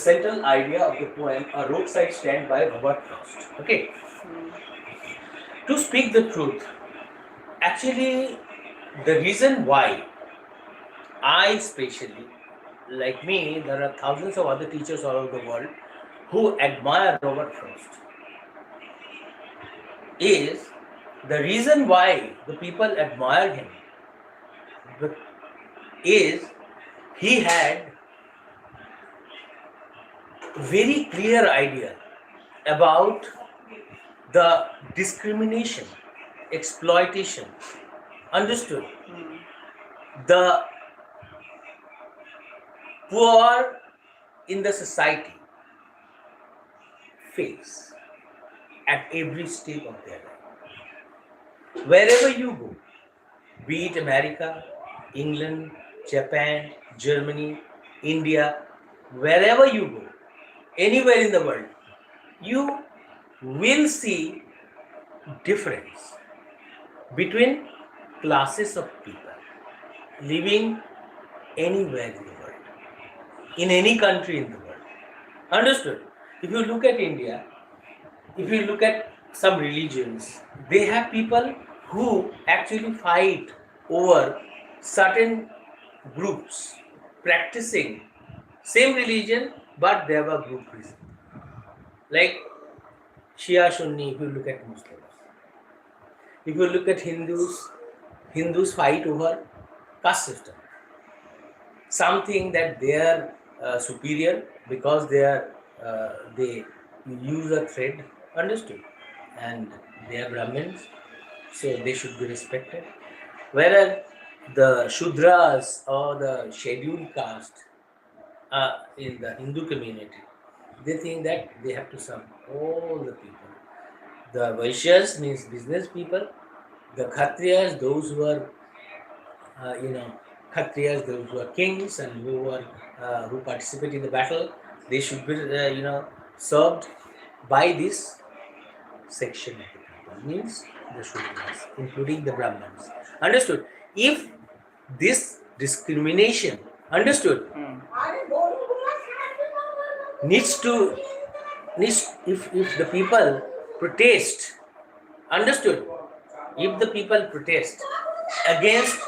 central idea of the poem A Roadside Stand by Robert Frost. Okay. To speak the truth, actually, the reason why I especially, like me, there are thousands of other teachers all over the world who admire Robert Frost, is the reason why the people admire him is he had very clear idea about the discrimination, exploitation, understood, the poor in the society face at every step of their life. Wherever you go, be it America, England, Japan, Germany, India, wherever you go, anywhere in the world, you will see difference between classes of people living anywhere in the world, in any country in the world. Understood? If you look at India, if you look at some religions, they have people who actually fight over certain groups practicing same religion, but they have a group reason. Like Shia Sunni, if you look at Muslims. If you look at Hindus, Hindus fight over caste system. Something that they are superior because they use a thread, understood, and they are Brahmins, so they should be respected. Whereas the Shudras or the scheduled caste in the Hindu community, they think that they have to serve all the people. The Vaishyas means business people, the Kshatriyas, those who are, Kshatriyas, those who are kings and who participate in the battle, they should be, served by this section of the people, means the Shudras, including the Brahmins. Understood? If this discrimination, understood, if the people protest, understood, if the people protest against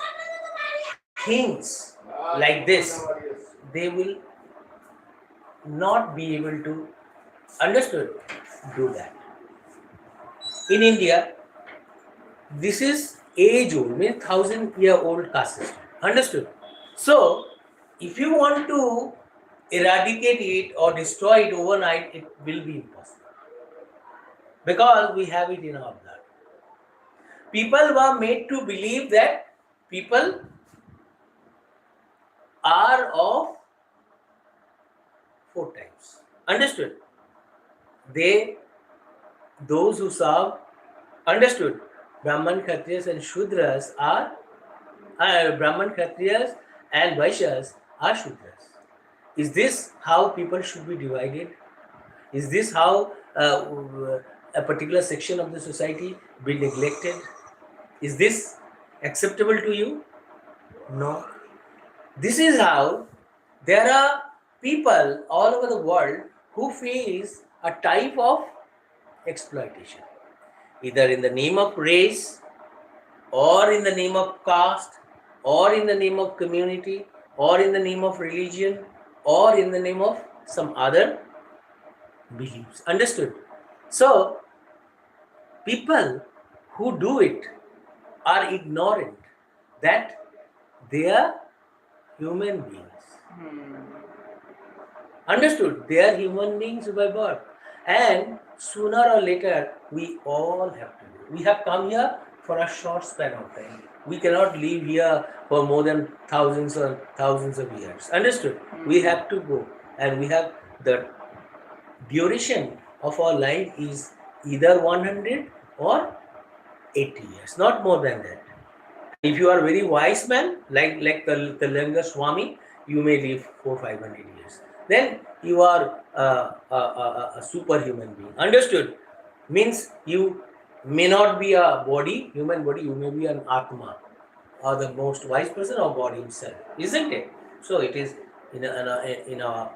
things like this, they will not be able to, understood, do that. In India, this is age-old, means 1,000-year-old caste system, understood. So, if you want to eradicate it or destroy it overnight, it will be impossible. Because we have it in our blood. People were made to believe that people are of 4 types. Understood? Those who serve, understood, Brahman, Kshatriyas and Shudras are, Brahman, Kshatriyas and Vaishyas are Shudras. Is this how people should be divided? Is this how a particular section of the society be neglected? Is this acceptable to you? No. This is how there are people all over the world who face a type of exploitation, either in the name of race, or in the name of caste, or in the name of community, or in the name of religion, or in the name of some other beliefs. Understood? So, people who do it are ignorant that they are human beings. Understood? They are human beings by birth. And sooner or later, we all have to do. We have come here for a short span of time. We cannot live here for more than thousands of years. Understood? We have to go. And we have the duration of our life is either 100 or 80 years, not more than that. If you are a very wise man, like the Langa Swami, you may live 400-500 years. Then you are a superhuman being. Understood? Means you may not be a body, human body, you may be an Atma, or the most wise person, or God himself. Isn't it? So it is in a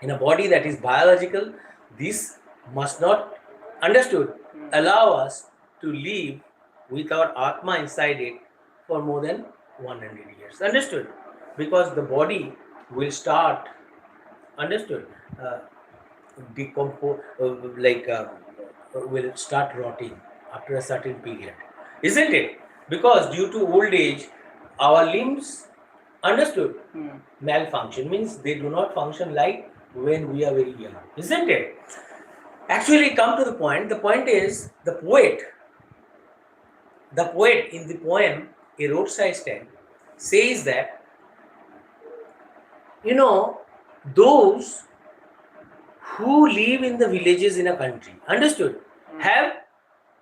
In a body that is biological, this must not, understood, allow us to live with our Atma inside it for more than 100 years. Understood? Because the body will start, understood, decompose, will start rotting after a certain period, isn't it? Because due to old age, our limbs, understood, malfunction, means they do not function like when we are very young, isn't it? Actually, come to the point. The point is the poet in the poem A Roadside Stand says that, those who live in the villages in a country, understood, have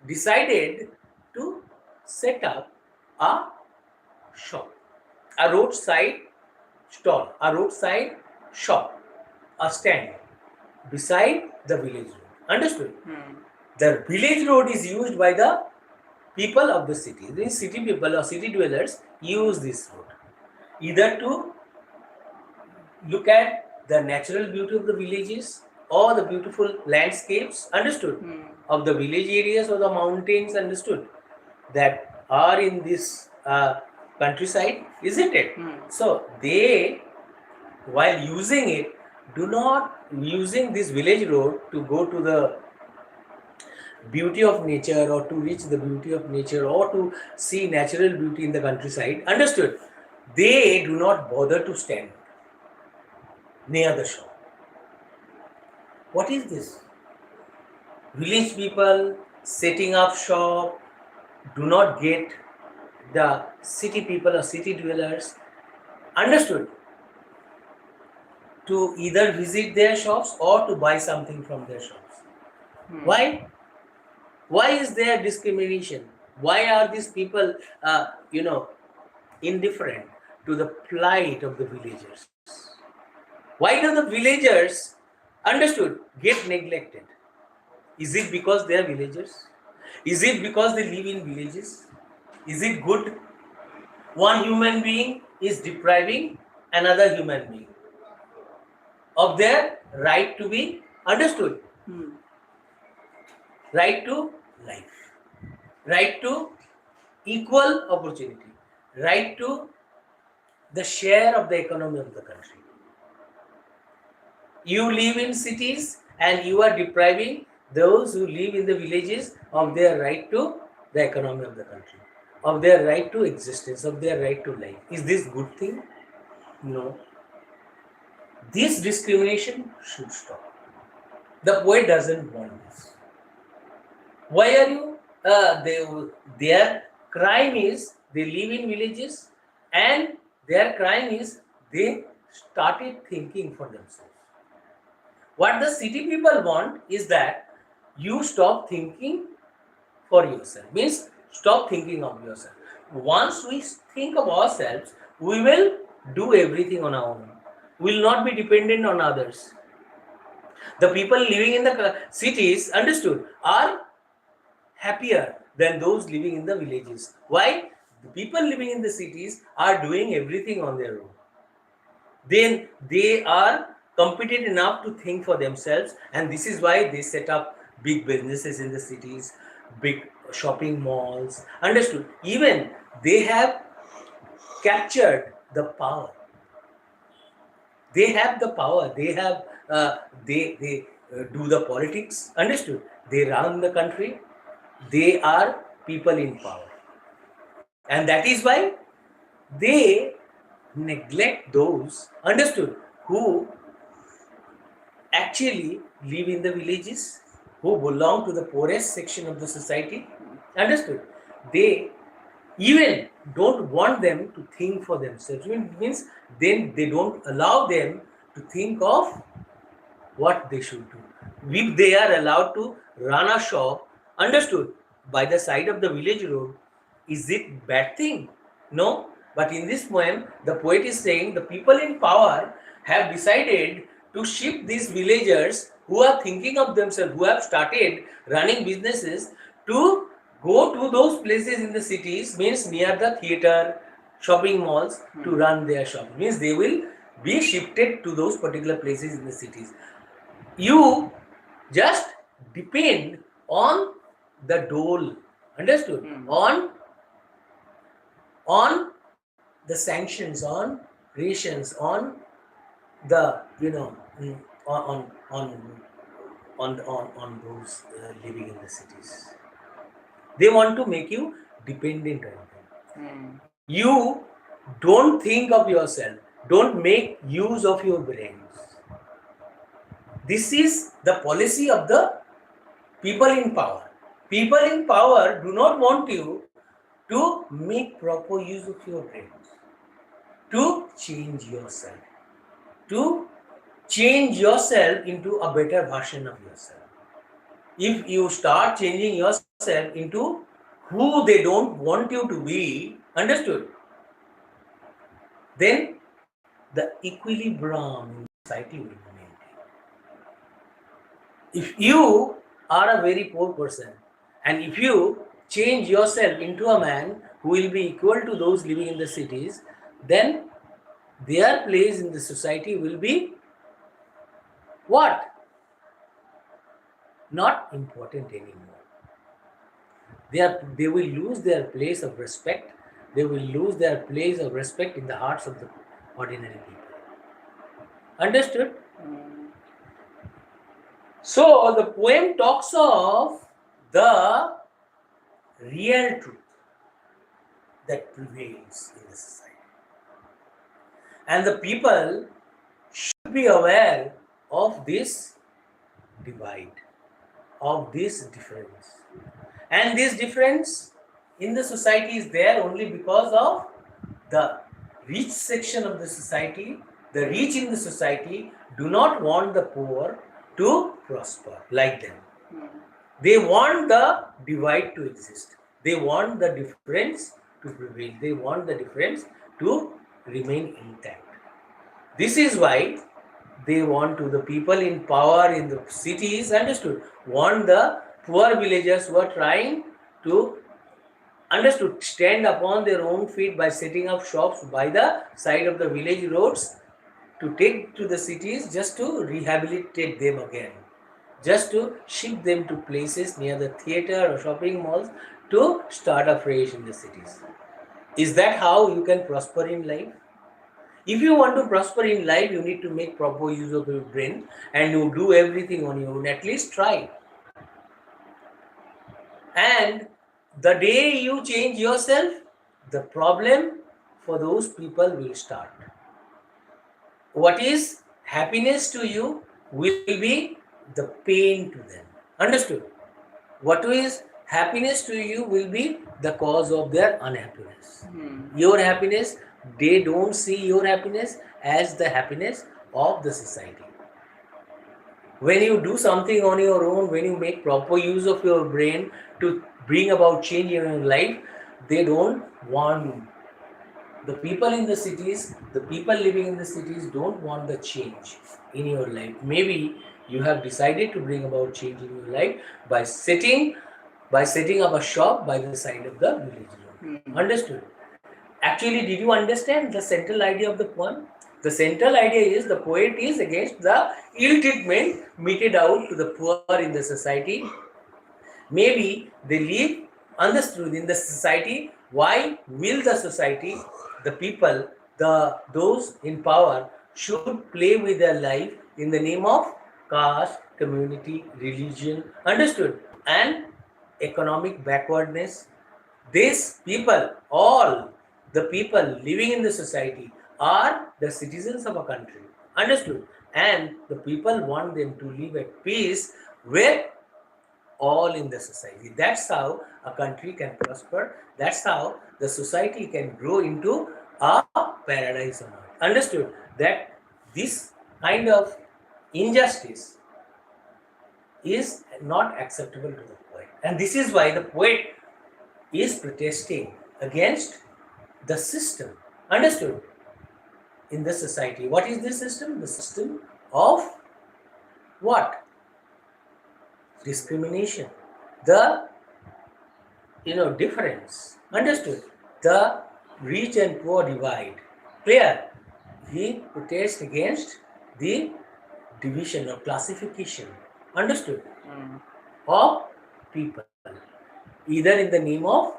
decided to set up a shop, a roadside stall, a roadside shop, a stand beside the village road. Understood? The village road is used by the people of the city. The city people or city dwellers use this road either to look at the natural beauty of the villages or the beautiful landscapes, understood, of the village areas or the mountains, understood, that are in this countryside, isn't it? So they, while using it, do not using this village road to go to the beauty of nature or to reach the beauty of nature or to see natural beauty in the countryside, understood, they do not bother to stand near the shore. What is this? Village people setting up shop do not get the city people or city dwellers, understood, to either visit their shops or to buy something from their shops. Why? Why is there discrimination? Why are these people, indifferent to the plight of the villagers? Why do the villagers, understood, get neglected? Is it because they are villagers? Is it because they live in villages? Is it good? One human being is depriving another human being of their right to be understood, right to life, right to equal opportunity, right to the share of the economy of the country. You live in cities and you are depriving those who live in the villages of their right to the economy of the country, of their right to existence, of their right to life. Is this good thing? No. This discrimination should stop. The poet doesn't want this. Why are you? Their crime is they live in villages and their crime is they started thinking for themselves. What the city people want is that you stop thinking for yourself. Means stop thinking of yourself. Once we think of ourselves, we will do everything on our own. We will not be dependent on others. The people living in the cities, understood, are happier than those living in the villages. Why? The people living in the cities are doing everything on their own. Then they are competent enough to think for themselves, and this is why they set up big businesses in the cities, big shopping malls, understood. Even they have captured the power. They have the power. They have they do the politics, understood. They run the country. They are people in power, and that is why they neglect those, understood, who actually live in the villages, who belong to the poorest section of the society, understood. They even don't want them to think for themselves. It means then they don't allow them to think of what they should do. If they are allowed to run a shop, understood, by the side of the village road, is it bad thing? No. But in this poem, the poet is saying the people in power have decided to ship these villagers who are thinking of themselves, who have started running businesses, to go to those places in the cities, means near the theater, shopping malls, to run their shop. Means they will be shifted to those particular places in the cities. You just depend on the dole, understood? On the sanctions, on rations, on the on those living in the cities. They want to make you dependent on them. You don't think of yourself. Don't make use of your brains. This is the policy of the people in power. People in power do not want you to make proper use of your brains, to change yourself, to change yourself into a better version of yourself. If you start changing yourself into who they don't want you to be, understood, then the equilibrium in society will be maintained. If you are a very poor person and if you change yourself into a man who will be equal to those living in the cities, then their place in the society will be what? Not important anymore. They will lose their place of respect. They will lose their place of respect in the hearts of the ordinary people. Understood? So the poem talks of the real truth that prevails in the society. And the people should be aware of this divide, of this difference. And this difference in the society is there only because of the rich section of the society. The rich in the society do not want the poor to prosper like them. They want the divide to exist. They want the difference to prevail. They want the difference to remain intact. This is why they want to, the people in power in the cities, understood, want the poor villagers who are trying to, understood, stand upon their own feet by setting up shops by the side of the village roads, to take to the cities just to rehabilitate them again, just to ship them to places near the theater or shopping malls to start afresh in the cities. Is that how you can prosper in life? If you want to prosper in life, you need to make proper use of your brain and you do everything on your own. At least try. And the day you change yourself, the problem for those people will start. What is happiness to you will be the pain to them. Understood? What is happiness to you will be the cause of their unhappiness. Your happiness, they don't see your happiness as the happiness of the society. When you do something on your own, when you make proper use of your brain to bring about change in your life, they don't want. The people in the cities, the people living in the cities don't want the change in your life. Maybe you have decided to bring about change in your life by setting up a shop by the side of the village road. Understood? Actually, did you understand the central idea of the poem? The central idea is the poet is against the ill treatment meted out to the poor in the society. Maybe they live understood in the society. Why will the society, the people, those in power should play with their life in the name of caste, community, religion, understood, and economic backwardness? These people, all the people living in the society are the citizens of a country, understood, and the people want them to live at peace with all in the society. That's how a country can prosper. That's how the society can grow into a paradise on earth. Understood? That this kind of injustice is not acceptable to the poet. And this is why the poet is protesting against the system. Understood? In the society. What is this system? The system of what? Discrimination. The difference. Understood? The rich and poor divide. Clear? he protests against the division or classification, understood, of people, either in the name of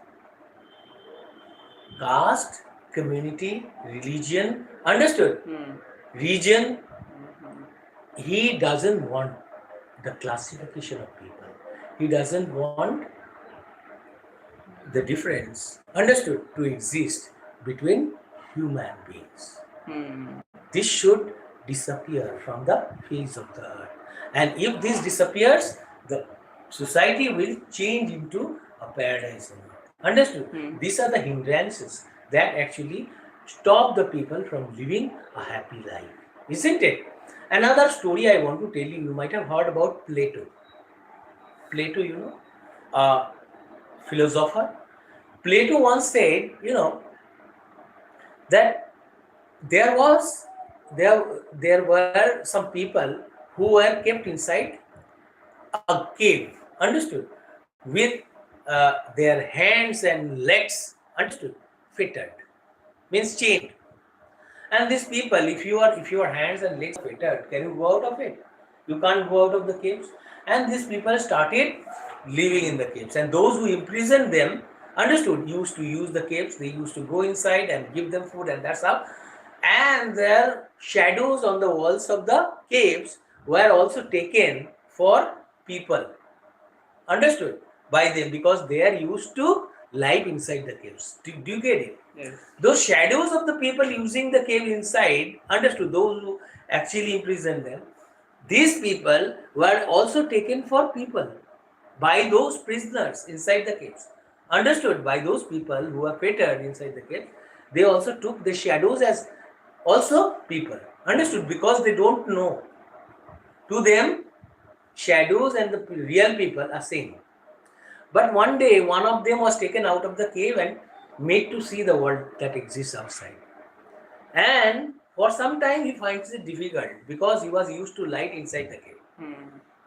caste, community, religion, understood, region. He doesn't want the classification of people. He doesn't want the difference, understood, to exist between human beings. This should disappear from the face of the earth. And if this disappears, the society will change into a paradise on earth. Understood? These are the hindrances that actually stop the people from living a happy life. Isn't it? Another story I want to tell you, you might have heard about Plato. Plato, you know, a philosopher. Plato once said, you know, that there were some people who were kept inside a cave, understood, with their hands and legs, understood, fettered, means chained. And these people, if your hands and legs are fettered, can you go out of it? You can't go out of the caves. And these people started living in the caves. And those who imprisoned them, understood, used to use the caves. They used to go inside and give them food, and that's how. And their shadows on the walls of the caves were also taken for people, understood, by them, because they are used to live inside the caves. Do you get it? Yes. Those shadows of the people using the cave inside, understood, those who actually imprisoned them, these people were also taken for people by those prisoners inside the caves. Understood, by those people who were fettered inside the cave, they also took the shadows as also people. Understood, because they don't know. To them, shadows and the real people are same. But one day, one of them was taken out of the cave and made to see the world that exists outside. And for some time, he finds it difficult because he was used to light inside the cave.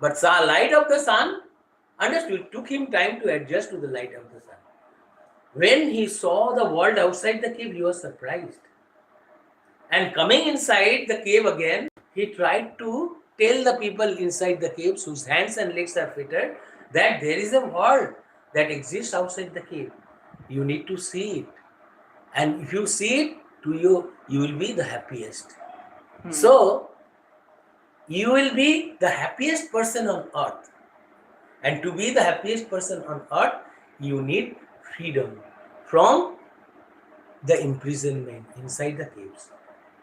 But the light of the sun, understood, took him time to adjust to the light of the sun. When he saw the world outside the cave, he was surprised. And coming inside the cave again, he tried to tell the people inside the caves whose hands and legs are fitted that there is a world that exists outside the cave. You need to see it. And if you see it, you will be the happiest. So, you will be the happiest person on earth. And to be the happiest person on earth, you need freedom from the imprisonment inside the caves.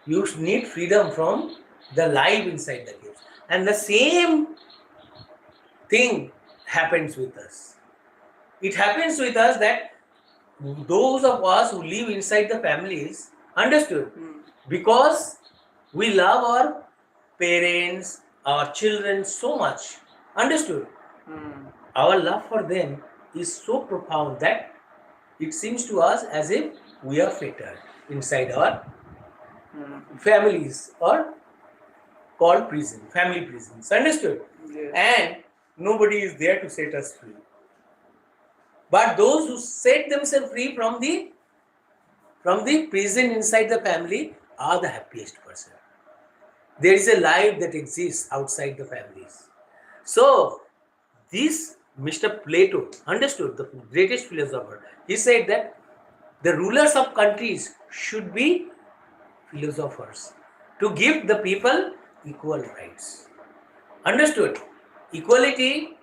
You need freedom from the life inside the caves. And the same thing happens with us. It happens with us that those of us who live inside the families, understood, because we love our parents, our children so much, understood, our love for them is so profound that it seems to us as if we are fettered inside our families, or called prison, family prisons, understood? Yes. And nobody is there to set us free. But those who set themselves free from the prison inside the family are the happiest person. There is a life that exists outside the families. So, this Mr. Plato, understood, the greatest philosopher, he said that the rulers of countries should be philosophers to give the people equal rights. Understood? Equality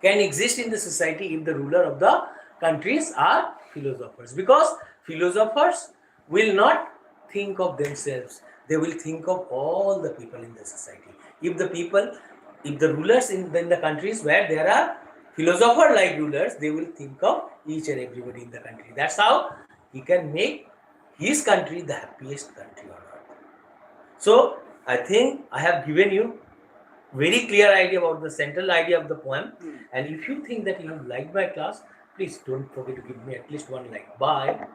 can exist in the society if the ruler of the countries are philosophers, because philosophers will not think of themselves, they will think of all the people in the society. If the rulers in the countries where there are philosopher like rulers, they will think of each and everybody in the country. That's how he can make his country the happiest country on earth. So I think I have given you very clear idea about the central idea of the poem. And if you think that you have liked my class, please don't forget to give me at least one like. Bye.